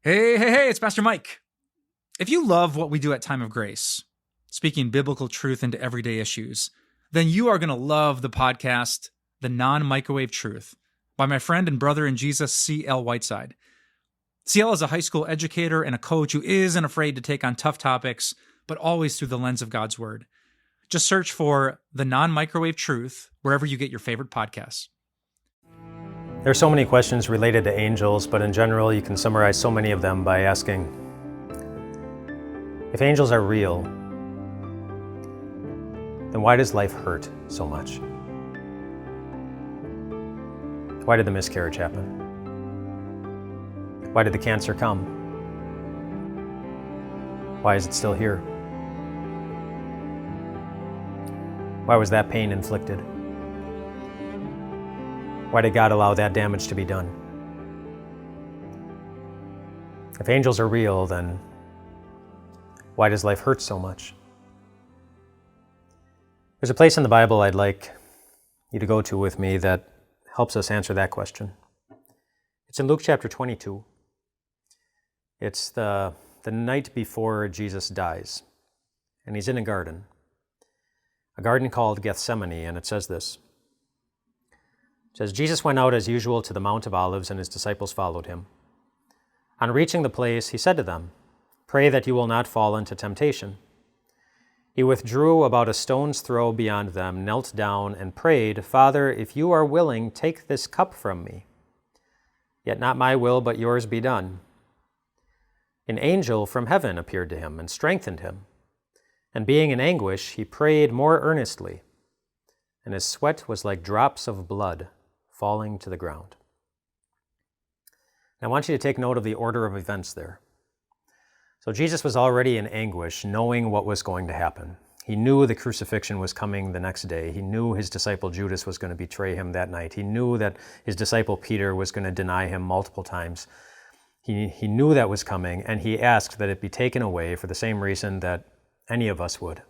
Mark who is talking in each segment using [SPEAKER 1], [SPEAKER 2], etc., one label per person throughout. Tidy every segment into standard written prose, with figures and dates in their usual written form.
[SPEAKER 1] Hey, it's Pastor Mike. If you love what we do at Time of Grace, speaking biblical truth into everyday issues, then you are going to love the podcast, The Nonmicrowaved Truth, by my friend and brother in Jesus, C.L. Whiteside. C.L. is a high school educator and a coach who isn't afraid to take on tough topics, but always through the lens of God's Word. Just search for The Nonmicrowaved Truth wherever you get your favorite podcasts.
[SPEAKER 2] There are so many questions related to angels, but in general, you can summarize so many of them by asking, if angels are real, then why does life hurt so much? Why did the miscarriage happen? Why did the cancer come? Why is it still here? Why was that pain inflicted? Why did God allow that damage to be done? If angels are real, then why does life hurt so much? There's a place in the Bible I'd like you to go to with me that helps us answer that question. It's in Luke chapter 22. It's the night before Jesus dies, and he's in a garden called Gethsemane, and it says this. It says, Jesus went out as usual to the Mount of Olives, and his disciples followed him. On reaching the place, he said to them, "Pray that you will not fall into temptation." He withdrew about a stone's throw beyond them, knelt down, and prayed, "Father, if you are willing, take this cup from me. Yet not my will, but yours be done." An angel from heaven appeared to him and strengthened him. And being in anguish, he prayed more earnestly, and his sweat was like drops of blood falling to the ground. Now, I want you to take note of the order of events there. So Jesus was already in anguish, knowing what was going to happen. He knew the crucifixion was coming the next day. He knew his disciple Judas was going to betray him that night. He knew that his disciple Peter was going to deny him multiple times. He knew that was coming, and he asked that it be taken away for the same reason that any of us would.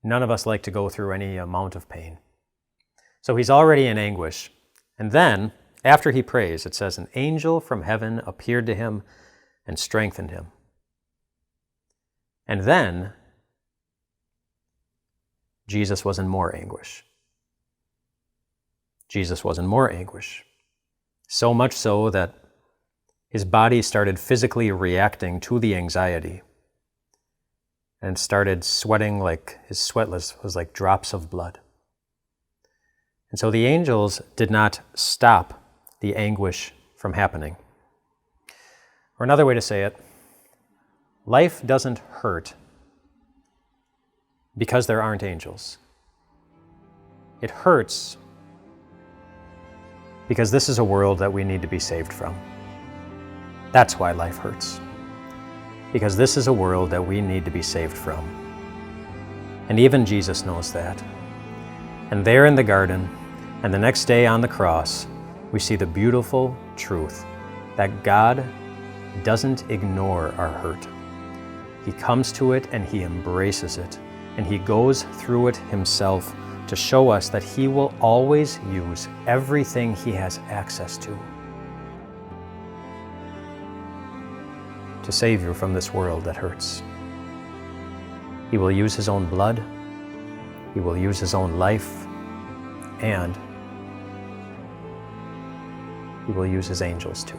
[SPEAKER 2] None of us like to go through any amount of pain. So he's already in anguish. And then, after he prays, it says, an angel from heaven appeared to him and strengthened him. And then, Jesus was in more anguish. Jesus was in more anguish. So much so that his body started physically reacting to the anxiety and started sweating like his sweat was like drops of blood. And so the angels did not stop the anguish from happening. Or another way to say it, life doesn't hurt because there aren't angels. It hurts because this is a world that we need to be saved from. That's why life hurts. Because this is a world that we need to be saved from. And even Jesus knows that. And there in the garden, and the next day on the cross, we see the beautiful truth that God doesn't ignore our hurt. He comes to it and he embraces it, and he goes through it himself to show us that he will always use everything he has access to save you from this world that hurts. He will use his own blood, he will use his own life, and he will use his angels too.